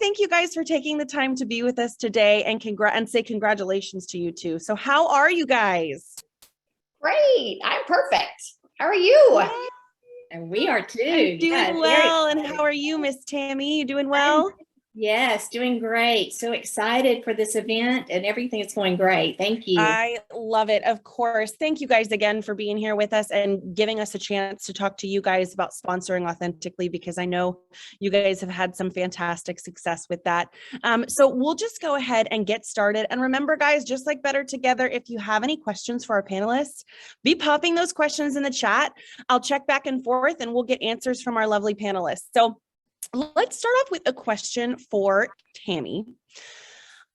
thank you guys for taking the time to be with us today and say congratulations to you too. So how are you guys? Great. I'm perfect. How are you? Yay. And we are too. I'm doing well. And how are you, Miss Tammy? You doing well? Yes, doing great. So excited for this event and everything is going great. Thank you. I love it. Of course. Thank you guys again for being here with us and giving us a chance to talk to you guys about sponsoring Authentically, because I know you guys have had some fantastic success with that. So we'll just go ahead and get started. And remember, guys, just like Better Together, if you have any questions for our panelists, be popping those questions in the chat. I'll check back and forth and we'll get answers from our lovely panelists. So let's start off with a question for Tammy.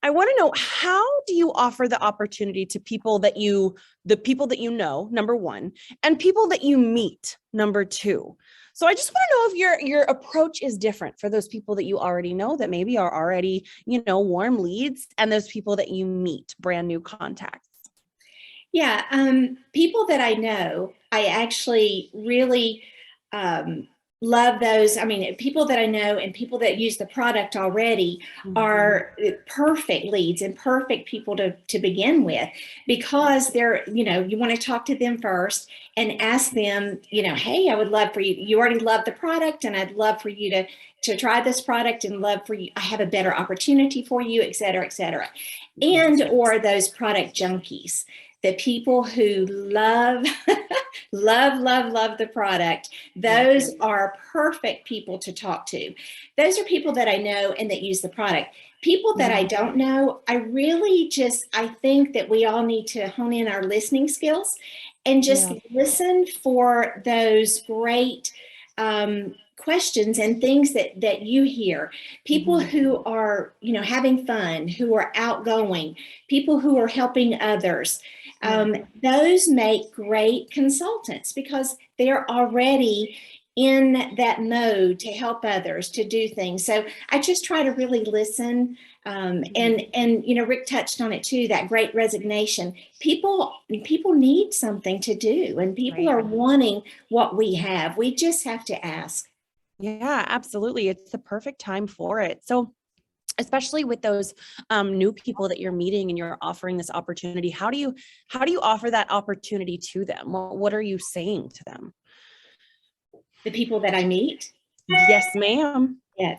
I want to know, how do you offer the opportunity to the people that you know, number one, and people that you meet, number two? So I just want to know if your approach is different for those people that you already know that maybe are already, warm leads, and those people that you meet, brand new contacts. Yeah, people that I know, I actually really love those. I mean, people that I know and people that use the product already are perfect leads and perfect people to begin with, because they're, you want to talk to them first and ask them, hey, I would love for you. You already love the product and I'd love for you to try this product and love for you. I have a better opportunity for you, et cetera, et cetera. And, or those product junkies, the people who love love the product. Those are perfect people to talk to. Those are people that I know and that use the product. People that I don't know, I think that we all need to hone in our listening skills and just listen for those great questions and things that you hear. People who are, having fun, who are outgoing, people who are helping others. Those make great consultants because they're already in that mode to help others, to do things. So I just try to really listen. And Rick touched on it too, that great resignation. People need something to do, and people are wanting what we have. We just have to ask. Yeah, absolutely. It's the perfect time for it. So especially with those new people that you're meeting and you're offering this opportunity, how do you offer that opportunity to them? What are you saying to them? The people that I meet? Yes, ma'am. Yeah,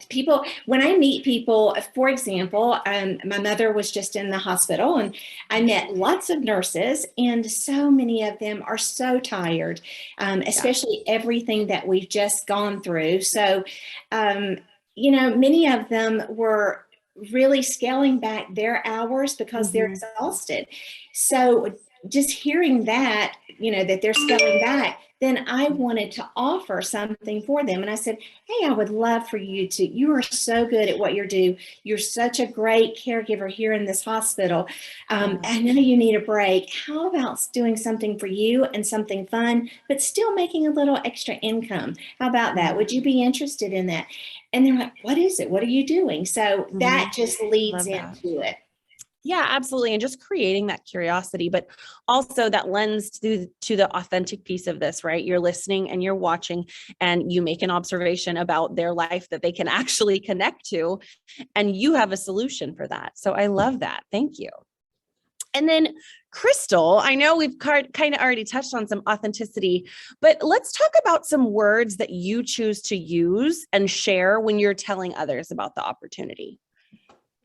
when I meet people, for example, my mother was just in the hospital and I met lots of nurses, and so many of them are so tired, especially everything that we've just gone through. So, many of them were really scaling back their hours because they're exhausted. So just hearing that, that they're scaling back, then I wanted to offer something for them. And I said, hey, I would love for you are so good at what you do. You're such a great caregiver here in this hospital. I know you need a break. How about doing something for you and something fun, but still making a little extra income? How about that? Would you be interested in that? And they're like, what is it? What are you doing? So that just leads into it. Yeah, absolutely. And just creating that curiosity, but also that lens to the authentic piece of this, right? You're listening and you're watching and you make an observation about their life that they can actually connect to, and you have a solution for that. So I love that. Thank you. And then Kristel, I know we've kind of already touched on some authenticity, but let's talk about some words that you choose to use and share when you're telling others about the opportunity.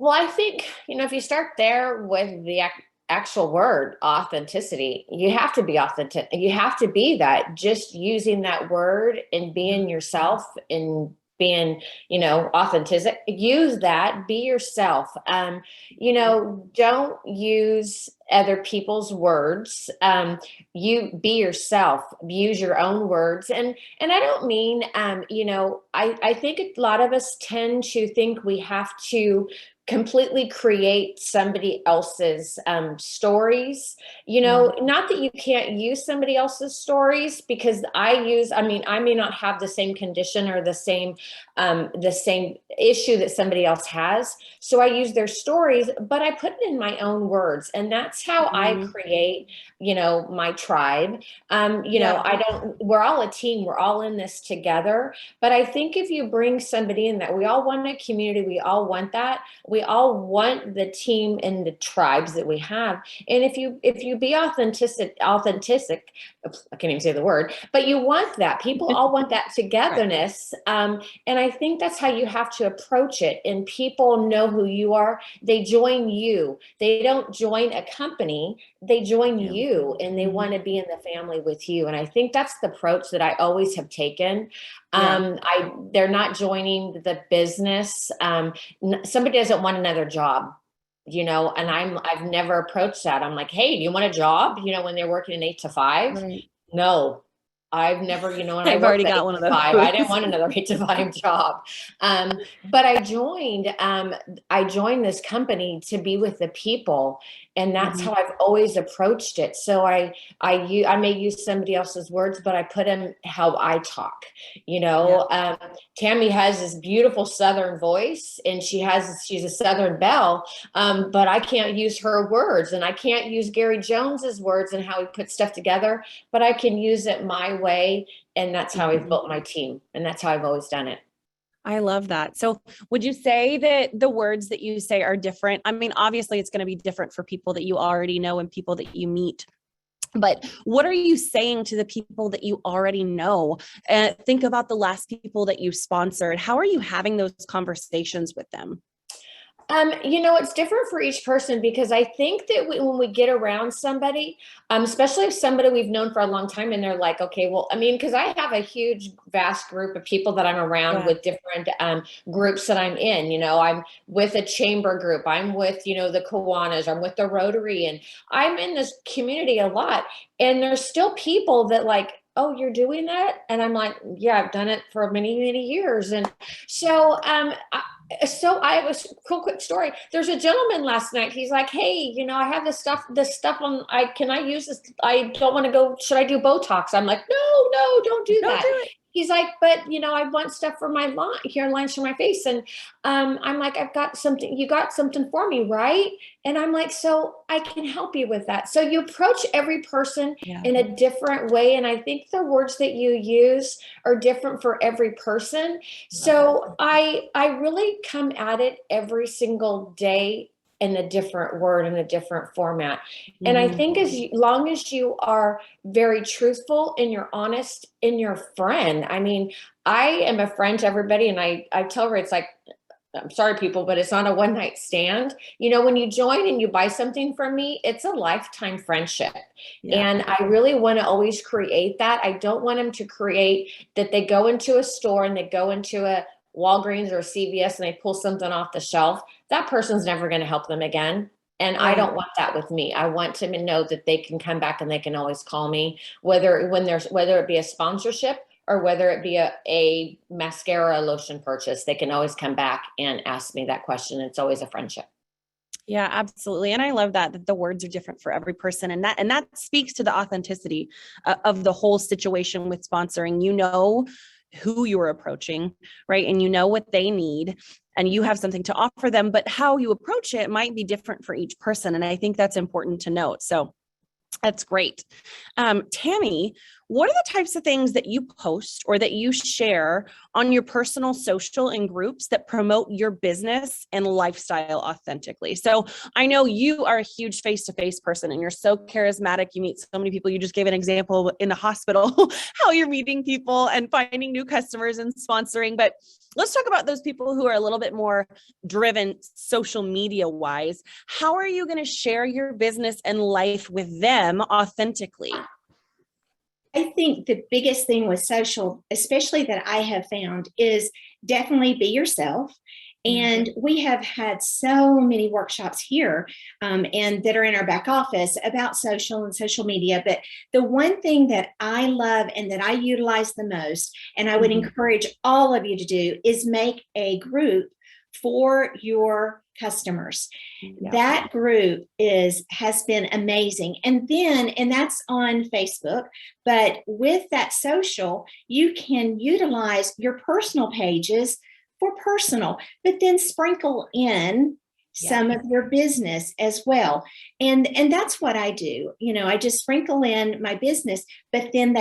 Well, I think, if you start there with the actual word authenticity, you have to be authentic. You have to be that, just using that word and being yourself and being, authentic. Use that, be yourself. Don't use other people's words. You be yourself, use your own words. And I don't mean, I think a lot of us tend to think we have to completely create somebody else's stories. Not that you can't use somebody else's stories, because I may not have the same condition or the same issue that somebody else has. So I use their stories, but I put it in my own words. And that's how I create, my tribe. We're all a team. We're all in this together. But I think if you bring somebody in, that we all want a community, we all want that. We all want the team and the tribes that we have. And if you be authentic, I can't even say the word, but you want that. People all want that togetherness. Right. And I think that's how you have to approach it. And people know who you are. They join you. They don't join a company. They join you, and they want to be in the family with you. And I think that's the approach that I always have taken. They're not joining the business. Somebody doesn't want another job, and I've never approached that. I'm like, hey, do you want a job? When they're working an 8 to 5. Right. No, I've never, when I've already got one of those. I didn't want another 8 to 5 job. But I joined this company to be with the people. And that's how I've always approached it. So I may use somebody else's words, but I put them how I talk. Tammy has this beautiful Southern voice, and she's a Southern belle, but I can't use her words, and I can't use Gary Jones's words and how he puts stuff together, but I can use it my way. And that's how I've built my team. And that's how I've always done it. I love that. So would you say that the words that you say are different? I mean, obviously it's going to be different for people that you already know and people that you meet. But what are you saying to the people that you already know? Think about the last people that you sponsored. How are you having those conversations with them? It's different for each person, because I think that when we get around somebody, especially if somebody we've known for a long time, and they're like, okay, well, because I have a huge, vast group of people that I'm around with different groups that I'm in. I'm with a chamber group. I'm with, the Kiwanis. I'm with the Rotary. And I'm in this community a lot. And there's still people that like, oh, you're doing that? And I'm like, yeah, I've done it for many, many years. And so I have a cool, quick story. There's a gentleman last night. He's like, hey, I have this stuff on, can I use this? I don't want to go. Should I do Botox? I'm like, no, don't do that. Do it. He's like, but I want stuff for my lines for my face. And I'm like, I've got something, you got something for me, right? And I'm like, so I can help you with that. So you approach every person in a different way. And I think the words that you use are different for every person. So I really come at it every single day in a different word, in a different format. And I think as long as you are very truthful and you're honest and you're a friend, I am a friend to everybody. And I tell her, it's like, I'm sorry, people, but it's not a one night stand. When you join and you buy something from me, it's a lifetime friendship. And I really want to always create that. I don't want them to create that they go into a store and they go into a Walgreens or CVS and they pull something off the shelf. That person's never going to help them again. And I don't want that with me. I want them to know that they can come back and they can always call me, whether it be a sponsorship or whether it be a mascara lotion purchase. They can always come back and ask me that question. It's always a friendship. Yeah, absolutely. And I love that the words are different for every person. And that speaks to the authenticity of the whole situation with sponsoring. Who you're approaching, right? And what they need, and you have something to offer them, but how you approach it might be different for each person. And I think that's important to note. So that's great. Tammy, what are the types of things that you post or that you share on your personal social and groups that promote your business and lifestyle authentically? So I know you are a huge face-to-face person and you're so charismatic. You meet so many people. You just gave an example in the hospital, how you're meeting people and finding new customers and sponsoring. But let's talk about those people who are a little bit more driven social media wise. How are you going to share your business and life with them authentically? I think the biggest thing with social, especially that I have found, is definitely be yourself. And we have had so many workshops here and that are in our back office about social and social media. But the one thing that I love and that I utilize the most, and I would encourage all of you to do, is make a group for your customers. Yeah. That group has been amazing. And that's on Facebook, but with that social, you can utilize your personal pages for personal, but then sprinkle in some of your business as well. And that's what I do. I just sprinkle in my business, but then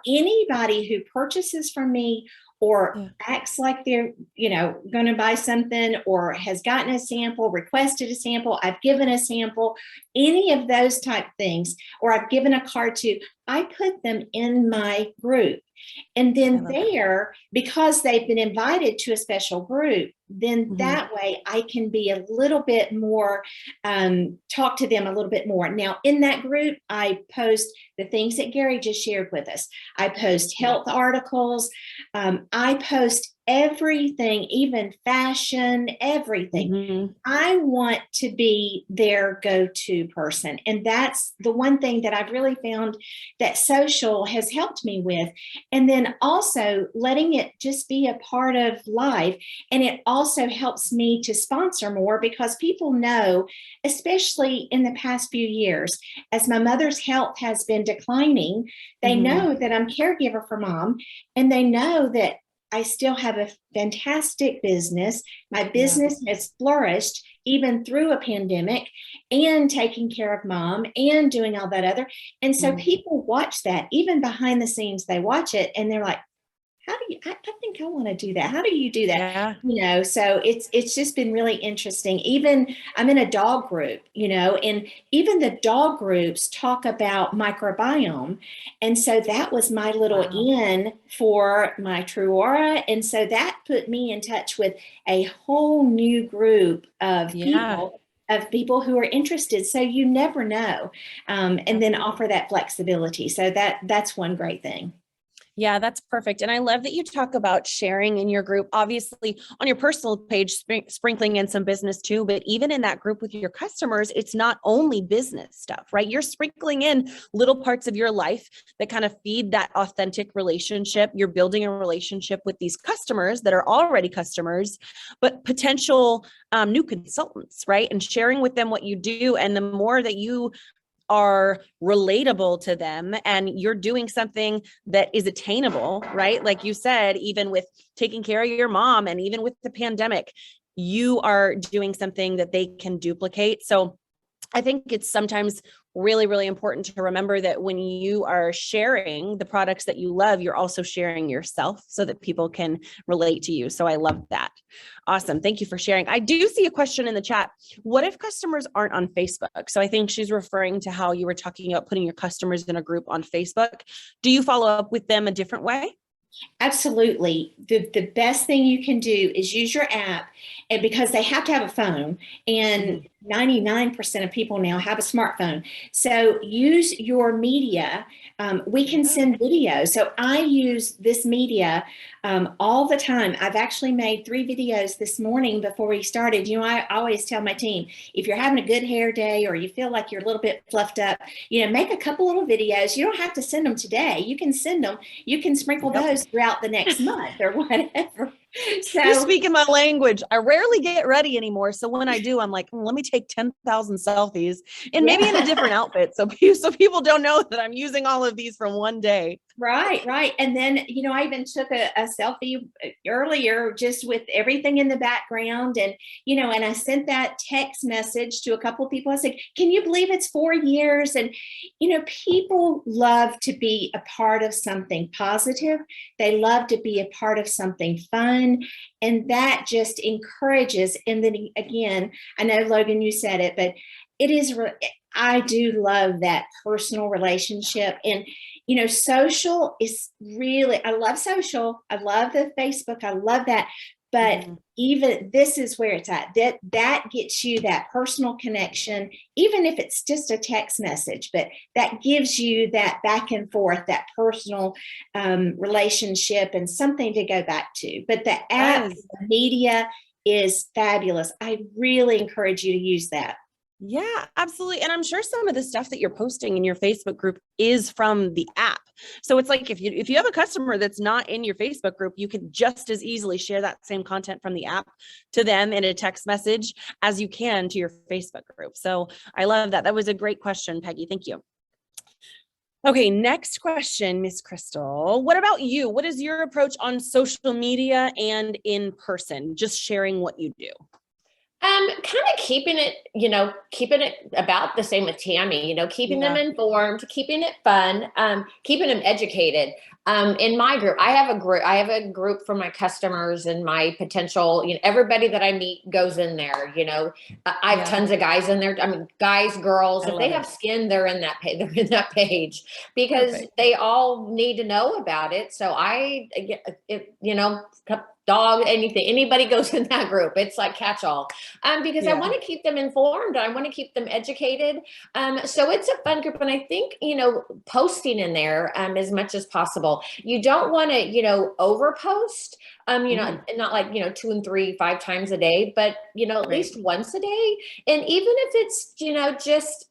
anybody who purchases from me or acts like they're, going to buy something, or has gotten a sample, requested a sample, I've given a sample, any of those type things, or I've given a card to, I put them in my group. And then because they've been invited to a special group, then that way I can be a little bit more, talk to them a little bit more. Now, in that group, I post the things that Gary just shared with us. I post health articles. I post everything, even fashion, everything. I want to be their go-to person. And that's the one thing that I've really found that social has helped me with. And then also letting it just be a part of life. And it also helps me to sponsor more, because people know, especially in the past few years, as my mother's health has been declining, they know that I'm caregiver for Mom, and they know that I still have a fantastic business. My business has flourished even through a pandemic, and taking care of Mom and doing all that other. And so people watch that, even behind the scenes, they watch it and they're like, how do you, I think I want to do that. How do you do that? So it's just been really interesting. Even I'm in a dog group, and even the dog groups talk about microbiome. And so that was my little in for my True Aura. And so that put me in touch with a whole new group of people who are interested. So you never know. And then offer that flexibility. So that's one great thing. Yeah, that's perfect. And I love that you talk about sharing in your group, obviously on your personal page, sprinkling in some business too, but even in that group with your customers, it's not only business stuff, right? You're sprinkling in little parts of your life that kind of feed that authentic relationship. You're building a relationship with these customers that are already customers, but potential new consultants, right? And sharing with them what you do. And the more that you are relatable to them and you're doing something that is attainable, right? Like you said, even with taking care of your mom and even with the pandemic, you are doing something that they can duplicate. So I think it's sometimes really, really important to remember that when you are sharing the products that you love, you're also sharing yourself so that people can relate to you. So I love that. Awesome. Thank you for sharing. I do see a question in the chat. What if customers aren't on Facebook? So I think she's referring to how you were talking about putting your customers in a group on Facebook. Do you follow up with them a different way? Absolutely. The best thing you can do is use your app, and because they have to have a phone, and 99% of people now have a smartphone. So use your media. We can send videos. So I use this media all the time. I've actually made 3 videos this morning before we started. I always tell my team, if you're having a good hair day or you feel like you're a little bit fluffed up, make a couple little videos. You don't have to send them today. You can send them. You can sprinkle those throughout the next month or whatever. So you're speaking my language. I rarely get ready anymore. So when I do, I'm like, let me take 10,000 selfies and maybe in a different outfit. So people don't know that I'm using all of these from one day. Right. And then, I even took a selfie earlier just with everything in the background. And, and I sent that text message to a couple of people. I said, can you believe it's 4 years? And, people love to be a part of something positive. They love to be a part of something fun. And that just encourages. And then again, I know, Logan, you said it, but it is, I do love that personal relationship. And, social is really, I love social. I love the Facebook. I love that. But even this is where it's at. That gets you that personal connection, even if it's just a text message, but that gives you that back and forth, that personal relationship and something to go back to. But the app, the media is fabulous. I really encourage you to use that. Yeah, absolutely. And I'm sure some of the stuff that you're posting in your Facebook group is from the app. So it's like if you have a customer that's not in your Facebook group, you can just as easily share that same content from the app to them in a text message as you can to your Facebook group. So I love that. That was a great question, Peggy. Thank you. Okay, next question, Miss Kristel. What about you? What is your approach on social media and in person? Just sharing what you do. Kind of keeping it about the same with Tammy, keeping them informed, keeping it fun, keeping them educated. In my group, I have a group for my customers and my potential, everybody that I meet goes in there, I have tons of guys in there. I mean, guys, girls, if they have skin, they're in that page, because they all need to know about it. So dog, anybody goes in that group. It's like catch all. Because I want to keep them informed. I want to keep them educated. So it's a fun group. And I think, posting in there as much as possible. You don't want to, over post, not like, 2 and 3, 5 times a day, but, at least once a day. And even if it's, just,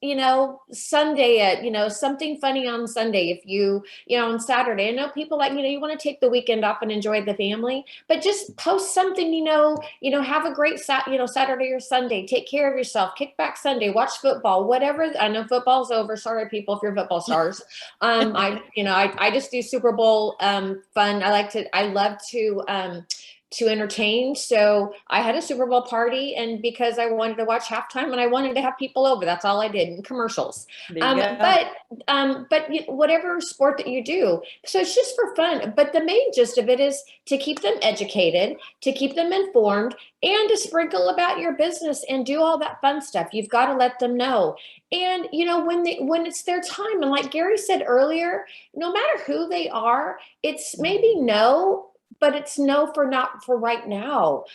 Sunday at, something funny on Sunday, if on Saturday, I know people like, you want to take the weekend off and enjoy the family, but just post something, have a great Saturday or Sunday, take care of yourself, kick back Sunday, watch football, whatever. I know football's over. Sorry, people, if you're football stars. I just do Super Bowl fun. I love to entertain. So I had a Super Bowl party, and because I wanted to watch halftime and I wanted to have people over, that's all I did, and commercials. But whatever sport that you do, so it's just for fun. But the main gist of it is to keep them educated, to keep them informed, and to sprinkle about your business and do all that fun stuff. You've got to let them know. And, when it's their time, and like Gary said earlier, no matter who they are, it's maybe no, but it's no for not for right now,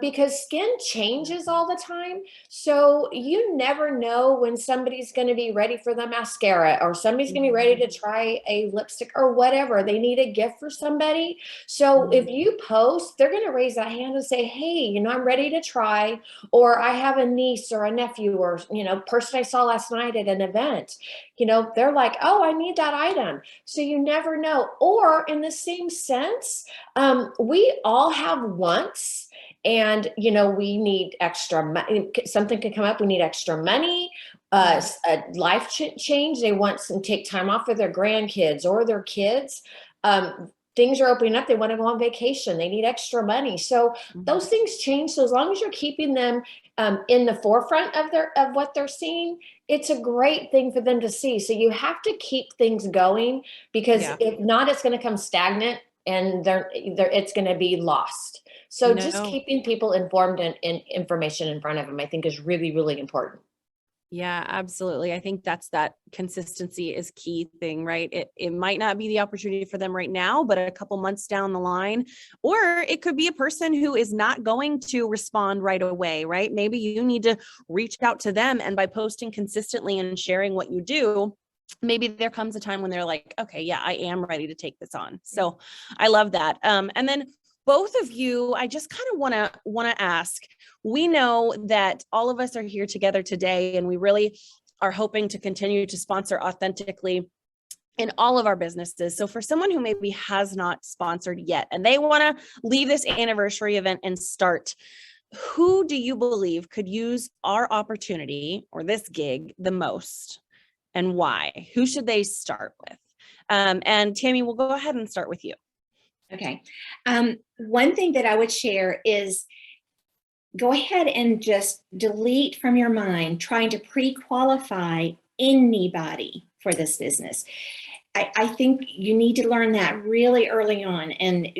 because skin changes all the time. So you never know when somebody's going to be ready for the mascara, or somebody's going to be ready to try a lipstick or whatever. They need a gift for somebody. So if you post, they're going to raise that hand and say, hey, I'm ready to try, or I have a niece or a nephew or, person I saw last night at an event, they're like, oh, I need that item. So you never know. Or in the same sense, we all have wants, and, we need extra money. Something can come up. We need extra money, a life change. They want to take time off with their grandkids or their kids. Things are opening up. They want to go on vacation. They need extra money. So those things change. So as long as you're keeping them in the forefront of what they're seeing, it's a great thing for them to see. So you have to keep things going, because if not, it's going to come stagnant, and it's going to be lost. So just keeping people informed and information in front of them, I think, is really, really important. Yeah, absolutely. I think that consistency is key thing, right? It might not be the opportunity for them right now, but a couple months down the line, or it could be a person who is not going to respond right away, right? Maybe you need to reach out to them, and by posting consistently and sharing what you do, maybe there comes a time when they're like, okay, yeah, I am ready to take this on. So I love that. And then both of you, I just kind of want to ask, we know that all of us are here together today, and we really are hoping to continue to sponsor Authentically in all of our businesses. So for someone who maybe has not sponsored yet, and they want to leave this anniversary event and start, who do you believe could use our opportunity or this gig the most, and why? Who should they start with? And Tammy, we'll go ahead and start with you. Okay. One thing that I would share is go ahead and just delete from your mind trying to pre-qualify anybody for this business. I think you need to learn that really early on, and,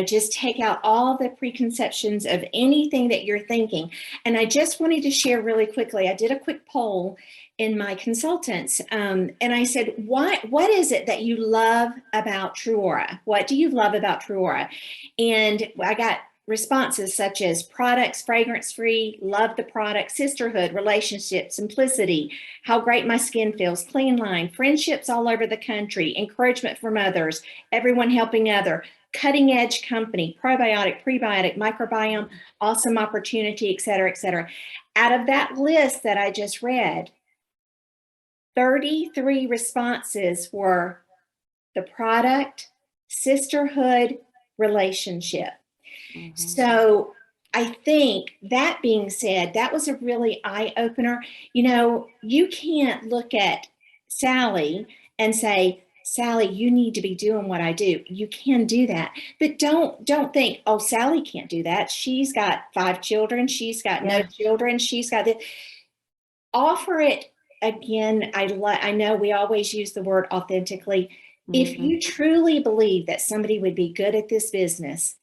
just take out all the preconceptions of anything that you're thinking. And I just wanted to share really quickly, I did a quick poll in my consultants, and I said, what is it that you love about Truora? What do you love about Truora? And I got responses such as products, fragrance-free, love the product, sisterhood, relationship, simplicity, how great my skin feels, clean line, friendships all over the country, encouragement from others, everyone helping other, cutting edge company, probiotic, prebiotic, microbiome, awesome opportunity, et cetera, et cetera. Out of that list that I just read, 33 responses were the product, sisterhood, relationship. So I think that being said, that was a really eye opener. You can't look at Sally and say, Sally, you need to be doing what I do. You can do that, but don't think, oh, Sally can't do that. She's got 5 children. She's got no children. She's got this. Offer it again. I know we always use the word authentically. If you truly believe that somebody would be good at this business,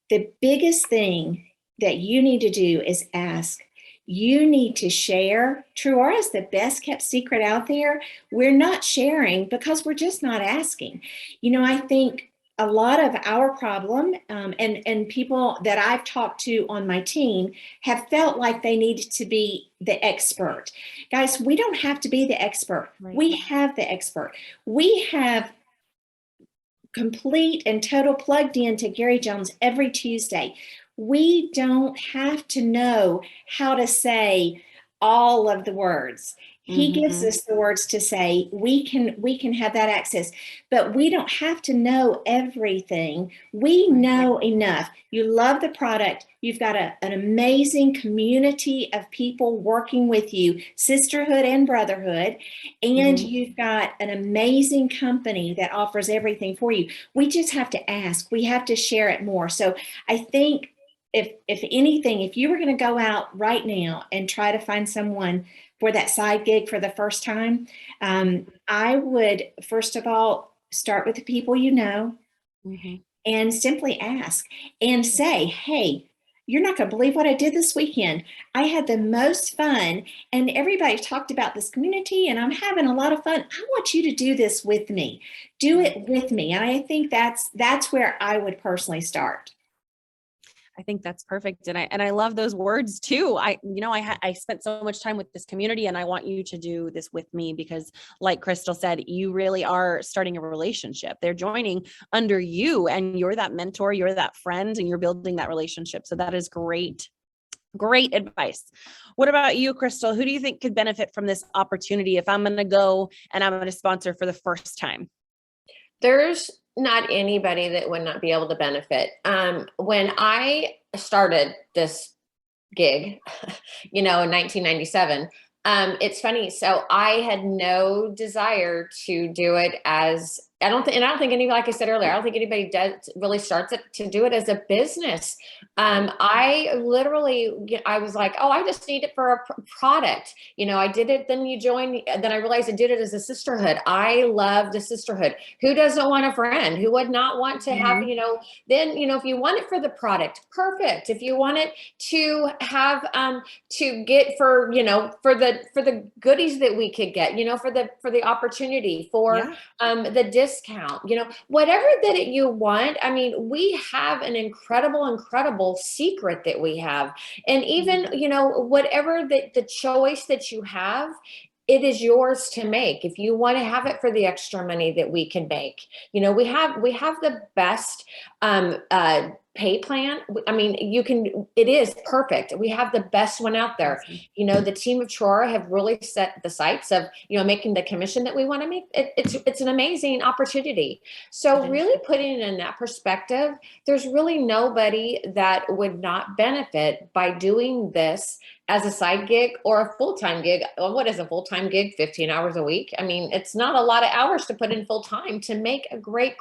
the biggest thing that you need to do is ask. You need to share. Truora is the best kept secret out there. We're not sharing because we're just not asking. I think a lot of our problem, and people that I've talked to on my team have felt like they needed to be the expert. Guys, we don't have to be the expert. Right. We have the expert. We have complete and total plugged into Gary Jones every Tuesday. We don't have to know how to say all of the words. He gives us the words to say. We can have that access, but we don't have to know everything. We know enough. You love the product. You've got an amazing community of people working with you, sisterhood and brotherhood, and you've got an amazing company that offers everything for you. We just have to ask. We have to share it more. So I think if anything, if you were going to go out right now and try to find someone for that side gig for the first time, I would, first of all, start with the people you know and simply ask and say, hey, you're not going to believe what I did this weekend. I had the most fun and everybody talked about this community and I'm having a lot of fun. I want you to do this with me. Do it with me. And I think that's where I would personally start. I think that's perfect. And I love those words too. I spent so much time with this community and I want you to do this with me because like Kristel said, you really are starting a relationship. They're joining under you and you're that mentor, you're that friend, and you're building that relationship. So that is great. Great advice. What about you, Kristel? Who do you think could benefit from this opportunity if I'm going to go and I'm going to sponsor for the first time? There's not anybody that would not be able to benefit. When I started this gig, in 1997, it's funny. So I had no desire to do it as, I don't think anybody, like I said earlier, I don't think anybody really starts it to do it as a business. I literally, I was like, oh, I just need it for a product. I did it. Then you join. Then I realized I did it as a sisterhood. I love the sisterhood. Who doesn't want a friend? Who would not want to have, then, if you want it for the product, perfect. If you want it to have, to get for the goodies that we could get, for the opportunity, for the discount, whatever that you want. I mean, we have an incredible secret that we have. And even, whatever the choice that you have, it is yours to make. If you want to have it for the extra money that we can make, we have the best, pay plan. I mean, it is perfect. We have the best one out there. The team of Truora have really set the sights of, making the commission that we want to make. It's an amazing opportunity. So really putting it in that perspective, there's really nobody that would not benefit by doing this as a side gig or a full-time gig. What is a full-time gig? 15 hours a week. I mean, it's not a lot of hours to put in full-time to make a great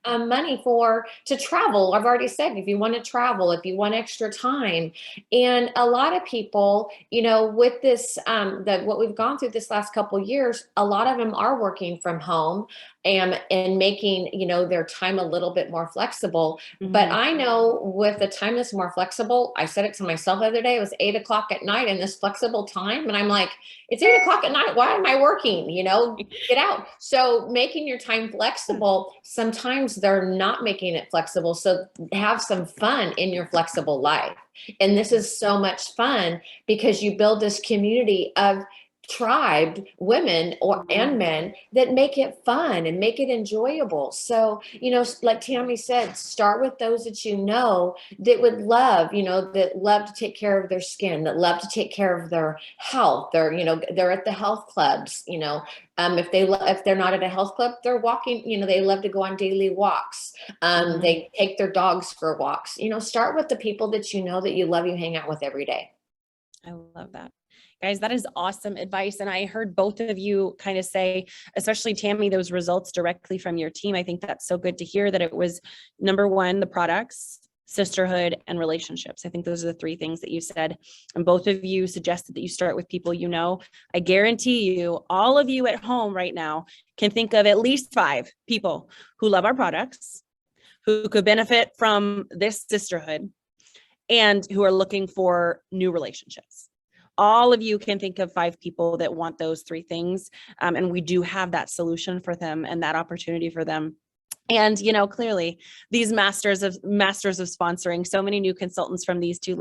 money to travel. I've already said, if you want to travel, if you want extra time. And a lot of people, with this, what we've gone through this last couple of years, a lot of them are working from home and making, their time a little bit more flexible. But I know with the time that's more flexible, I said it to myself the other day, it was 8 o'clock at night in this flexible time. And I'm like, it's 8 o'clock at night. Why am I working? Get out. So making your time flexible, sometimes they're not making it flexible. So have some fun in your flexible life. And this is so much fun because you build this community of tribe, women and men, that make it fun and make it enjoyable. So, like Tammy said, start with those that that would love, that love to take care of their skin, that love to take care of their health. They're at the health clubs, if they're not at a health club, they're walking, they love to go on daily walks. They take their dogs for walks. Start with the people that that you love, you hang out with every day. I love that. Guys, that is awesome advice. And I heard both of you kind of say, especially Tammy, those results directly from your team. I think that's so good to hear that it was number one, the products, sisterhood, and relationships. I think those are the three things that you said. And both of you suggested that you start with people you know. I guarantee you, all of you at home right now can think of at least 5 people who love our products, who could benefit from this sisterhood, and who are looking for new relationships. All of you can think of 5 people that want those 3 things. And we do have that solution for them and that opportunity for them. And, clearly these masters of sponsoring, so many new consultants from these 2